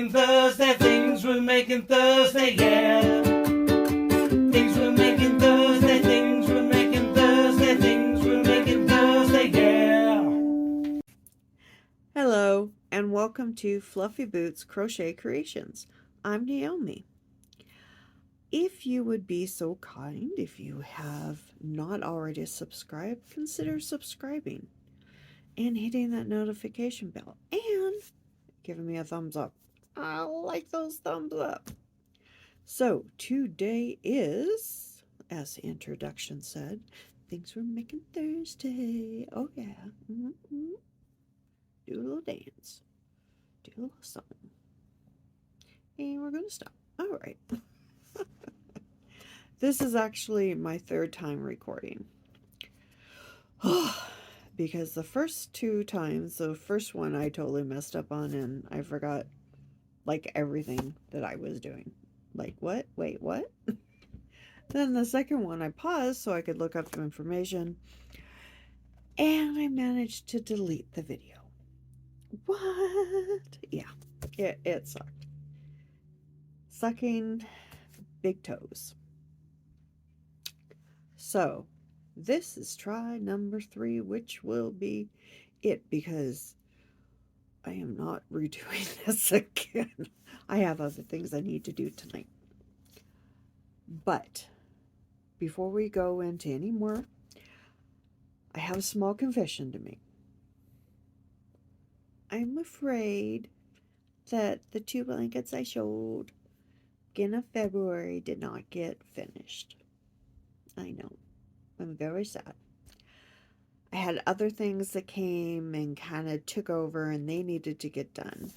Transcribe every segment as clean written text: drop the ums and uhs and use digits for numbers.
making Thursday, things we're making Thursday, yeah. Things we're making Thursday, things we're making Thursday, things we're making Thursday, yeah. Hello, and welcome to Fluffy Boots Crochet Creations. I'm Naomi. If you would be so kind, if you have not already subscribed, consider subscribing and hitting that notification bell and giving me a thumbs up. I like those thumbs up. So, today is, as the introduction said, things we're making Thursday. Oh, yeah. Mm-hmm. Do a little dance. Do a little song. And we're going to stop. All right. This is actually my third time recording. Because the first two times, the first one I totally messed up on and I forgot like everything that I was doing. Like, what? Wait, what? Then the second one I paused so I could look up some information and I managed to delete the video. What? Yeah, it sucked. Sucking big toes. So, this is try number 3, which will be it because I am not redoing this again. I have other things I need to do tonight. But before we go into any more, I have a small confession to make. I'm afraid that the 2 blankets I showed beginning of February did not get finished. I know. I'm very sad. I had other things that came and kind of took over and they needed to get done.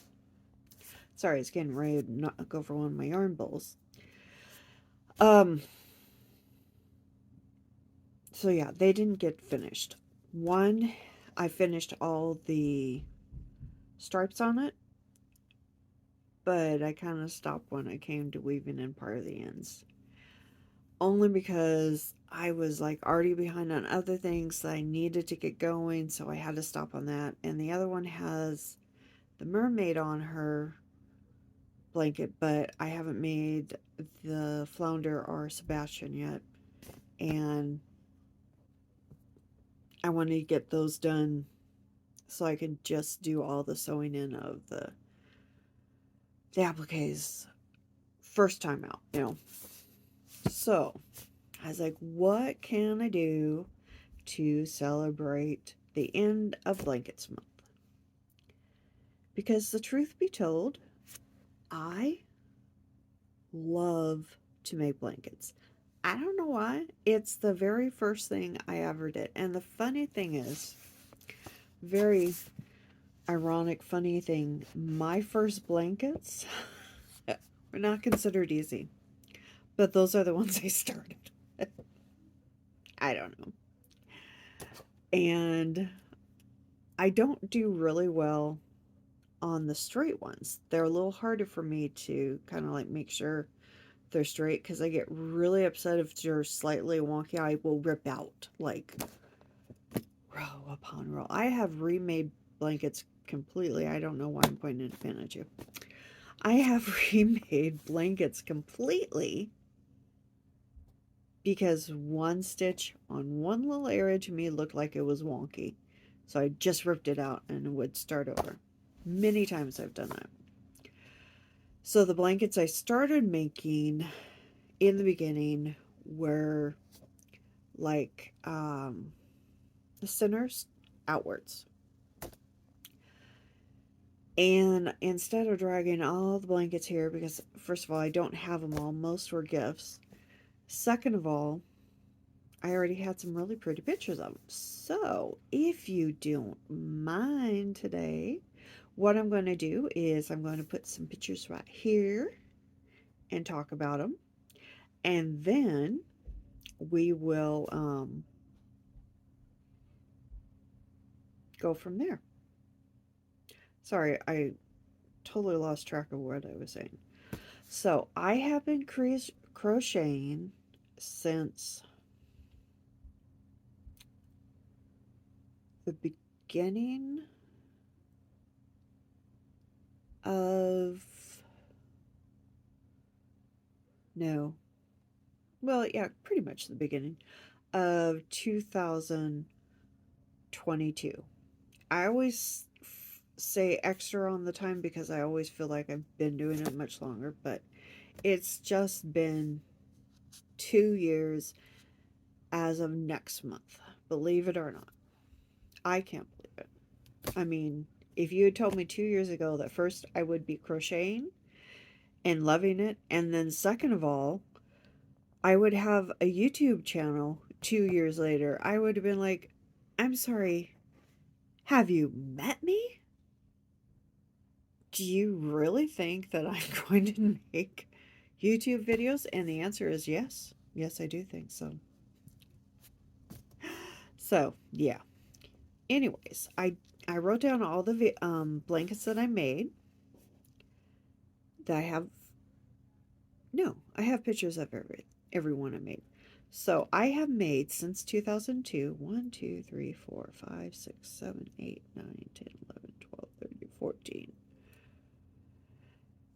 Sorry, it's getting ready to knock over one of my yarn bowls. So yeah, they didn't get finished. One, I finished all the stripes on it, but I kind of stopped when I came to weaving in part of the ends. Only because I was like already behind on other things that I needed to get going, so I had to stop on that. And the other one has the mermaid on her blanket, but I haven't made the flounder or Sebastian yet. And I want to get those done so I can just do all the sewing in of the appliques first time out, you know. So I was like, what can I do to celebrate the end of Blankets Month? Because the truth be told, I love to make blankets. I don't know why. It's the very first thing I ever did. And the funny thing is, very ironic, funny thing, my first blankets were not considered easy. But those are the ones I started. I don't know. And I don't do really well on the straight ones. They're a little harder for me to kind of like make sure they're straight because I get really upset if they're slightly wonky. I will rip out like row upon row. I have remade blankets completely. I don't know why I'm pointing a pin at you. I have remade blankets completely because one stitch on one little area to me looked like it was wonky. So I just ripped it out and would start over. Many times I've done that. So the blankets I started making in the beginning were like the centers outwards. And instead of dragging all the blankets here, because first of all, I don't have them all. Most were gifts. Second of all, I already had some really pretty pictures of them. So if you don't mind today, what I'm going to do is I'm going to put some pictures right here and talk about them. And then we will go from there. Sorry, I totally lost track of what I was saying. So I have been crocheting since the beginning of No. Well, yeah, pretty much the beginning of 2022. I always say extra on the time because I always feel like I've been doing it much longer, but it's just been 2 years as of next month. Believe it or not. I can't believe it. I mean, if you had told me 2 years ago that first I would be crocheting and loving it, and then second of all, I would have a YouTube channel 2 years later, I would have been like, I'm sorry, have you met me? Do you really think that I'm going to make YouTube videos? And the answer is yes. Yes, I do think so. So, yeah. Anyways, I wrote down all the blankets that I made. That I have no, I have pictures of every one I made. So I have made since 2002 1, 2, 3, 4, 5, 6, 7, 8, 9, 10, 11, 12, 13, 14.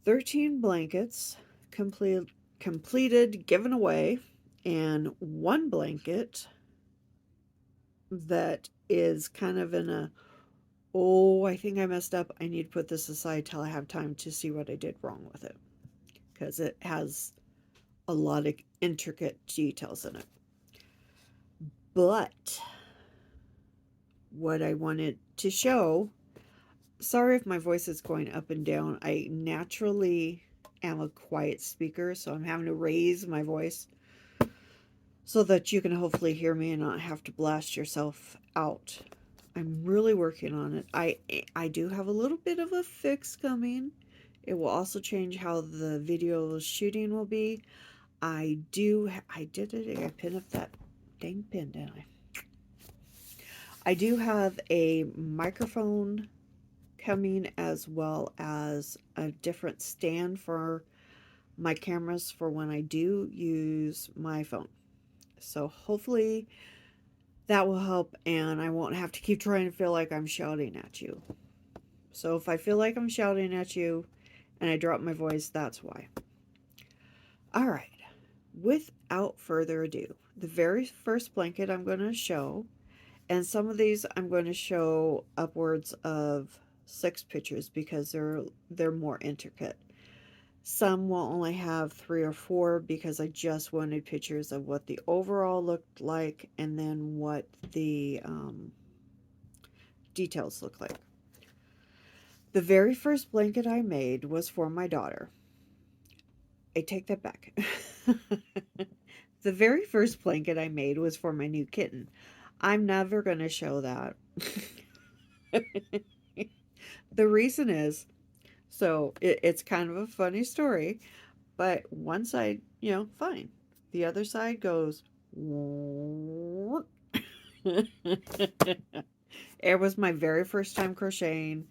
13 blankets completed, given away, and one blanket that is kind of in a, oh, I think I messed up. I need to put this aside till I have time to see what I did wrong with it because it has a lot of intricate details in it. But what I wanted to show, sorry if my voice is going up and down. I naturally am a quiet speaker, so I'm having to raise my voice so that you can hopefully hear me and not have to blast yourself out. I'm really working on it. I do have a little bit of a fix coming. It will also change how the video shooting will be. I did it. I pinned up that dang pin, didn't I? I do have a microphone coming as well as a different stand for my cameras for when I do use my phone. So hopefully that will help and I won't have to keep trying to feel like I'm shouting at you. So if I feel like I'm shouting at you and I drop my voice, that's why. All right. Without further ado, the very first blanket I'm going to show, and some of these I'm going to show upwards of 6 pictures because they're more intricate. Some will only have 3 or 4 because I just wanted pictures of what the overall looked like and then what the details look like. The very first blanket I made was for my daughter. I take that back. The very first blanket I made was for my new kitten. I'm never going to show that. The reason is, so it's kind of a funny story, but one side, fine. The other side goes, it was my very first time crocheting.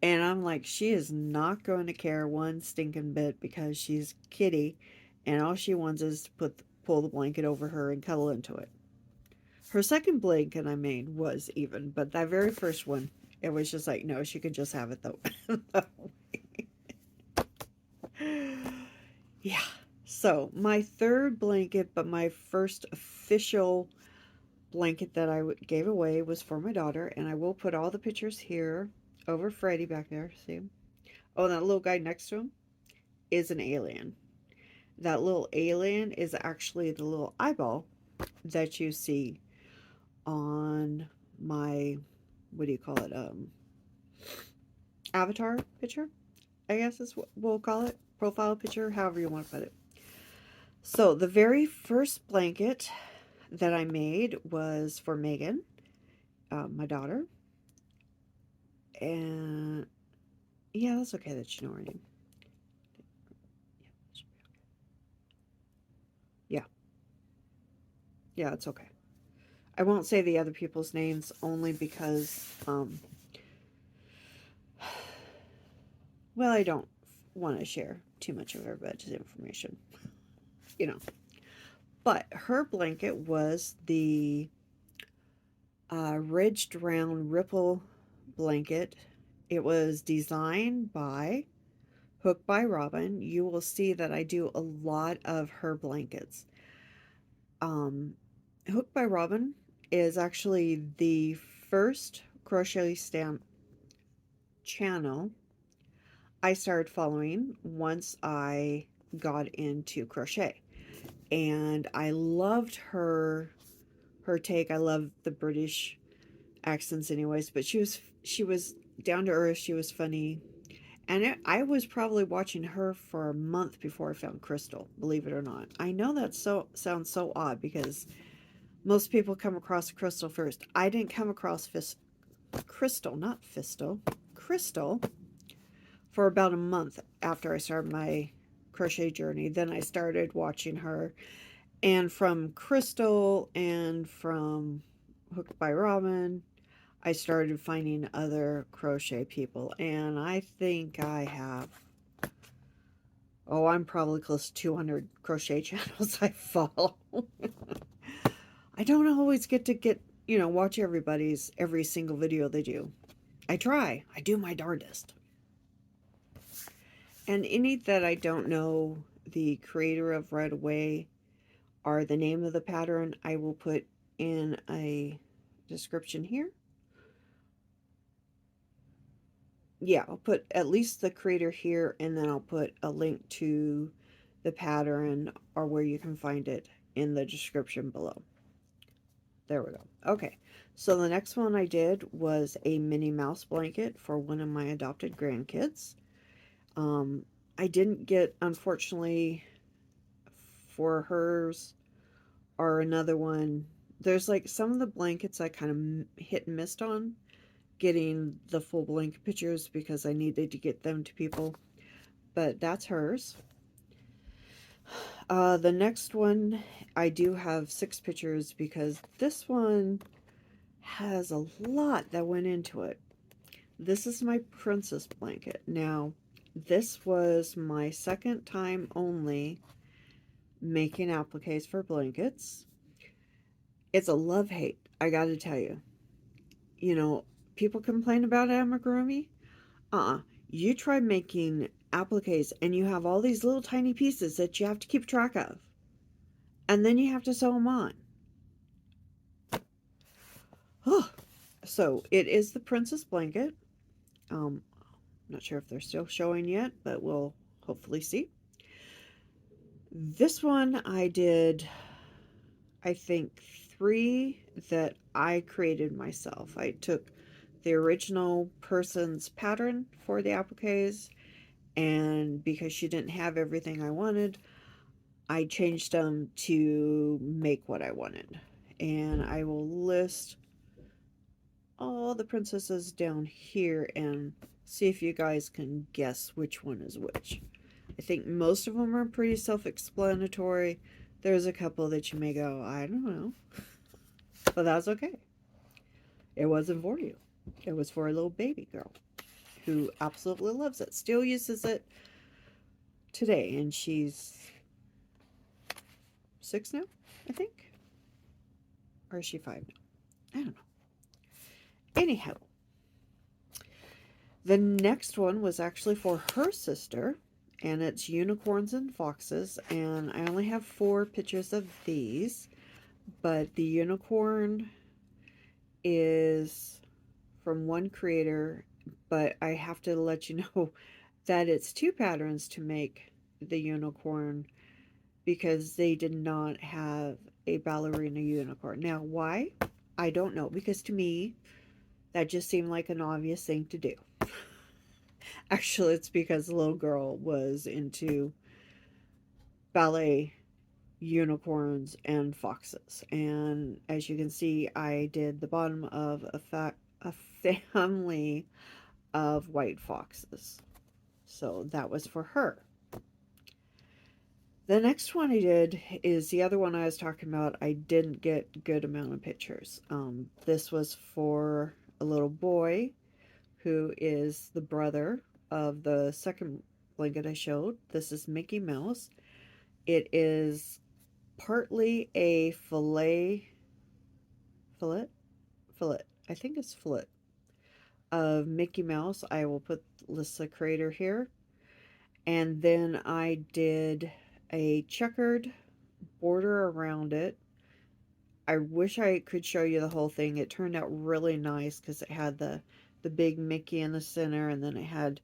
And I'm like, she is not going to care one stinking bit because she's kitty. And all she wants is to pull the blanket over her and cuddle into it. Her second blanket I made was even. But that very first one, it was just like, no, she could just have it though. Yeah. So my third blanket, but my first official blanket that I gave away was for my daughter. And I will put all the pictures here over Freddie back there. See him? Oh, that little guy next to him is an alien. That little alien is actually the little eyeball that you see on my, what do you call it? Avatar picture, I guess is what we'll call it. Profile picture, however you want to put it. So the very first blanket that I made was for Megan, my daughter. And yeah, that's okay that you know her name. Yeah. Yeah, it's okay. I won't say the other people's names only because, well, I don't want to share too much of everybody's information, you know. But her blanket was the ridged round ripple blanket. It was designed by Hook by Robin, you will see that I do a lot of her blankets. Um, Hook by Robin is actually the first crochet stamp channel I started following once I got into crochet. And I loved her take. I love the British accents anyways, but she was down to earth, she was funny. And I was probably watching her for a month before I found Crystal, believe it or not. I know that sounds so odd because most people come across Crystal first. I didn't come across Crystal, not Fistal, Crystal, for about a month after I started my crochet journey. Then I started watching her. And from Crystal and from Hooked by Robin, I started finding other crochet people. And I think I have, oh, I'm probably close to 200 crochet channels I follow. I don't always get, watch everybody's every single video they do. I try. I do my darndest. And any that I don't know the creator of right away or the name of the pattern, I will put in a description here. Yeah, I'll put at least the creator here, and then I'll put a link to the pattern or where you can find it in the description below. There we go. Okay, so the next one I did was a Minnie Mouse blanket for one of my adopted grandkids. I didn't get, unfortunately, for hers or another one. There's like some of the blankets I kind of hit and missed on getting the full blanket pictures because I needed to get them to people. But that's hers. The next one, I do have 6 pictures because this one has a lot that went into it. This is my princess blanket. Now, this was my second time only making appliques for blankets. It's a love-hate, I gotta tell you. You know, people complain about amigurumi. Uh-uh. You try making appliques and you have all these little tiny pieces that you have to keep track of. And then you have to sew them on. Oh, so it is the princess blanket. Not sure if they're still showing yet, but we'll hopefully see. This one I did, I think, 3 that I created myself. I took the original person's pattern for the appliques, and because she didn't have everything I wanted, I changed them to make what I wanted. And I will list all the princesses down here and see if you guys can guess which one is which. I think most of them are pretty self-explanatory. There's a couple that you may go, I don't know. But that's okay. It wasn't for you. It was for a little baby girl who absolutely loves it. Still uses it today. And she's 6 now, I think. Or is she 5 now? I don't know. Anyhow, the next one was actually for her sister, and it's unicorns and foxes, and I only have 4 pictures of these, but the unicorn is from one creator, but I have to let you know that it's 2 patterns to make the unicorn because they did not have a ballerina unicorn. Now, why? I don't know, because to me, that just seemed like an obvious thing to do. Actually, it's because the little girl was into ballet, unicorns, and foxes. And as you can see, I did the bottom of a family of white foxes. So that was for her. The next one I did is the other one I was talking about. I didn't get a good amount of pictures. This was for a little boy who is the brother of the second blanket I showed. This is Mickey Mouse. It is partly a fillet, I think it's fillet of Mickey Mouse. I will put list the creator here. And then I did a checkered border around it. I wish I could show you the whole thing. It turned out really nice because it had the big Mickey in the center, and then it had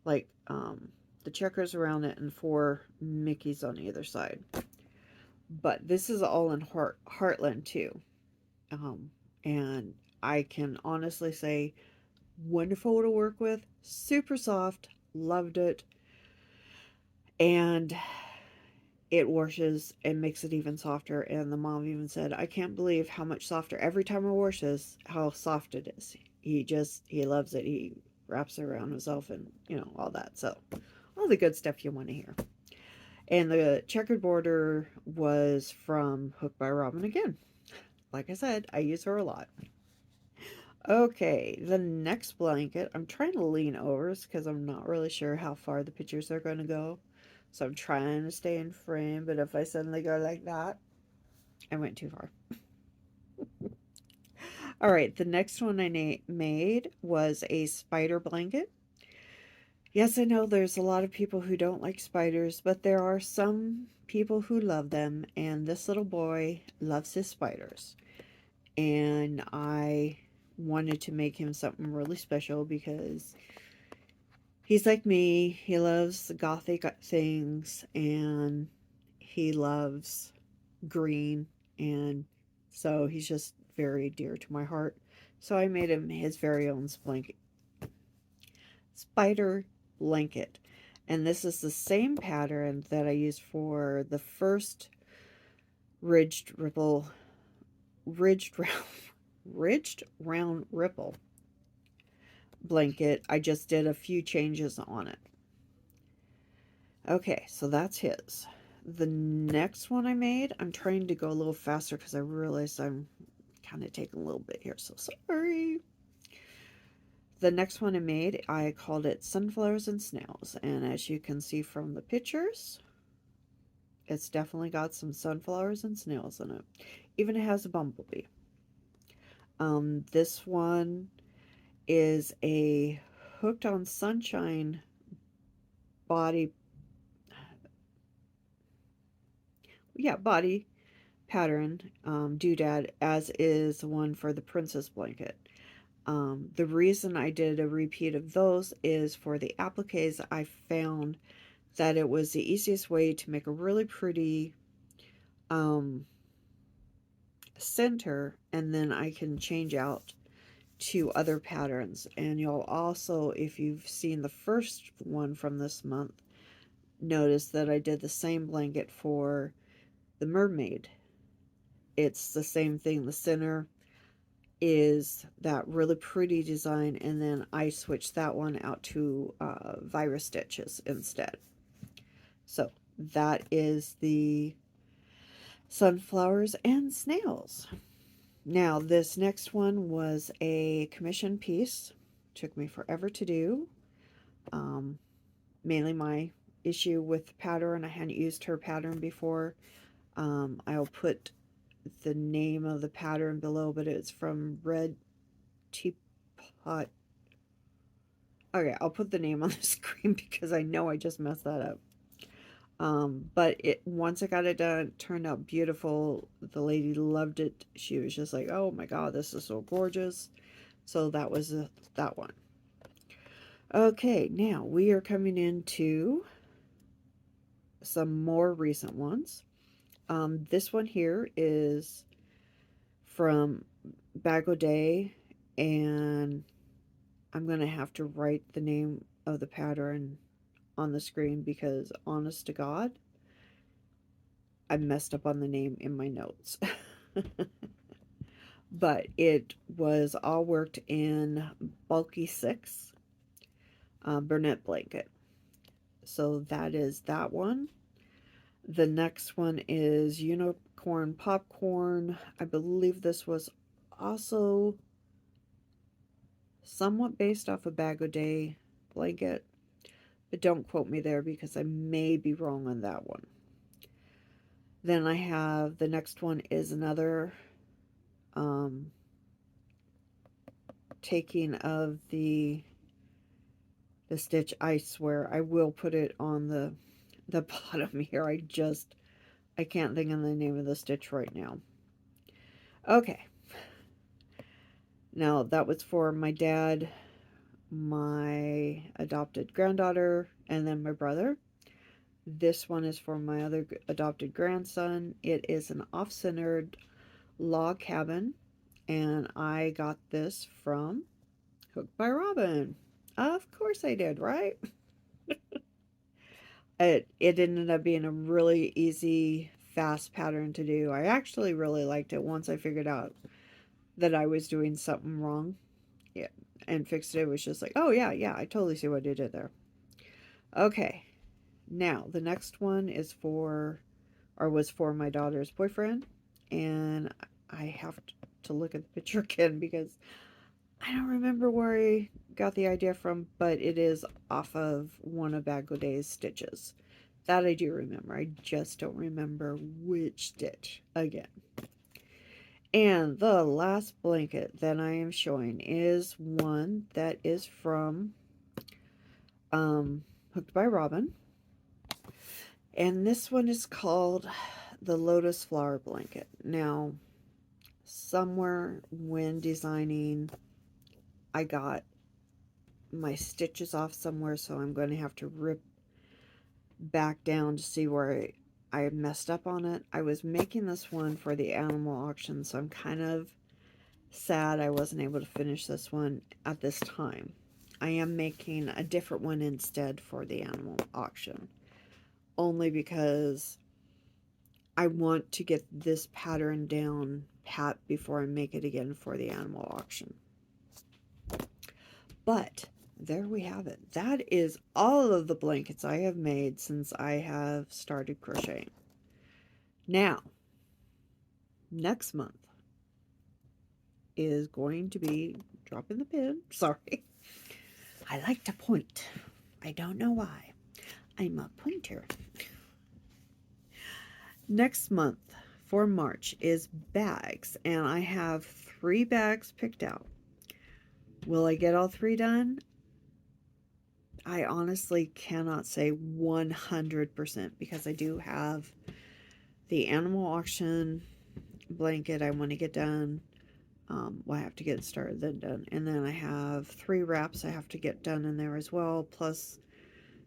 like the checkers around it and 4 Mickeys on either side. But this is all in Heartland too. And I can honestly say wonderful to work with, super soft, loved it, and it washes and makes it even softer. And the mom even said, I can't believe how much softer every time I wash this, how soft it is. He loves it. He wraps it around himself and, all that. So all the good stuff you want to hear. And the checkered border was from Hook by Robin again. Like I said, I use her a lot. Okay, the next blanket, I'm trying to lean over because I'm not really sure how far the pictures are going to go. So I'm trying to stay in frame, but if I suddenly go like that, I went too far. All right, the next one I made was a spider blanket. Yes, I know there's a lot of people who don't like spiders, but there are some people who love them, and this little boy loves his spiders. And I wanted to make him something really special because he's like me. He loves gothic things, and he loves green, and so he's just very dear to my heart. So I made him his very own spider blanket. And this is the same pattern that I used for the first ridged ripple, ridged round, ridged round ripple blanket. I just did a few changes on it. Okay, so that's his. The next one I made, I'm trying to go a little faster because I realize I'm kind of taking a little bit here, so sorry. The next one I made, I called it Sunflowers and Snails, and as you can see from the pictures, it's definitely got some sunflowers and snails in it. Even it has a bumblebee. This one is a Hooked on Sunshine body pattern doodad, as is one for the princess blanket. The reason I did a repeat of those is for the appliques. I found that it was the easiest way to make a really pretty center, and then I can change out to other patterns. And you'll also, if you've seen the first one from this month, notice that I did the same blanket for the mermaid. It's the same thing. The center is that really pretty design, and then I switched that one out to virus stitches instead. So that is the sunflowers and snails. Now this next one was a commission piece. Took me forever to do. Mainly my issue with the pattern. I hadn't used her pattern before. I'll put the name of the pattern below, but it's from Red Teapot. Okay, I'll put the name on the screen because I know I just messed that up. But once I got it done, it turned out beautiful. The lady loved it. She was just like, oh my god, this is so gorgeous. So that was that one. Okay, now we are coming into some more recent ones. This one here is from Bag O' Day, and I'm going to have to write the name of the pattern on the screen because, honest to God, I messed up on the name in my notes. But it was all worked in bulky 6 Burnett blanket. So that is that one. The next one is Unicorn Popcorn. I believe this was also somewhat based off a Bag O' Day blanket, but don't quote me there because I may be wrong on that one. Then I have the next one is another taking of the the stitch. I swear I will put it on the bottom here. I can't think of the name of the stitch right now. Okay. Now that was for my dad, my adopted granddaughter, and then my brother. This one is for my other adopted grandson. It is an off-centered log cabin, and I got this from Hooked by Robin. Of course I did, right? It ended up being a really easy, fast pattern to do. I actually really liked it once I figured out that I was doing something wrong. Yeah, and fixed it. It was just like, oh yeah, I totally see what you did there. Okay, now the next one is was for my daughter's boyfriend, and I have to look at the picture again because I don't remember where I got the idea from, but it is off of one of Bad Godet's stitches. That I do remember. I just don't remember which stitch again. And the last blanket that I am showing is one that is from Hooked by Robin. And this one is called the Lotus Flower Blanket. Now, somewhere when designing, I got my stitches off somewhere, so I'm going to have to rip back down to see where I messed up on it. I was making this one for the animal auction, so I'm kind of sad I wasn't able to finish this one at this time. I am making a different one instead for the animal auction, only because I want to get this pattern down pat before I make it again for the animal auction. But there we have it. That is all of the blankets I have made since I have started crocheting. Now, next month is going to be, dropping the pin, sorry. I like to point. I don't know why. I'm a pointer. Next month for March is bags, and I have 3 bags picked out. Will I get all 3 done? I honestly cannot say 100% because I do have the animal auction blanket I want to get done. Well, I have to get it started, then done. And then I have 3 wraps I have to get done in there as well, plus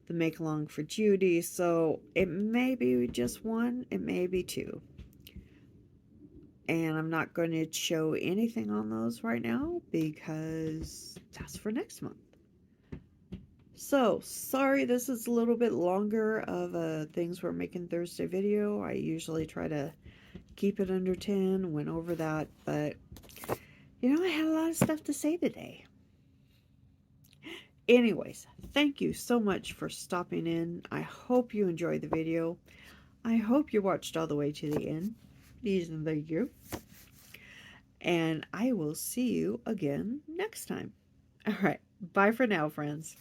the make along for Judy. So it may be just 1, it may be 2. And I'm not going to show anything on those right now because that's for next month. So, sorry this is a little bit longer of a Things We're Making Thursday video. I usually try to keep it under 10, went over that, but you know, I had a lot of stuff to say today. Anyways, thank you so much for stopping in. I hope you enjoyed the video. I hope you watched all the way to the end. Please and thank you. And I will see you again next time. All right, bye for now, friends.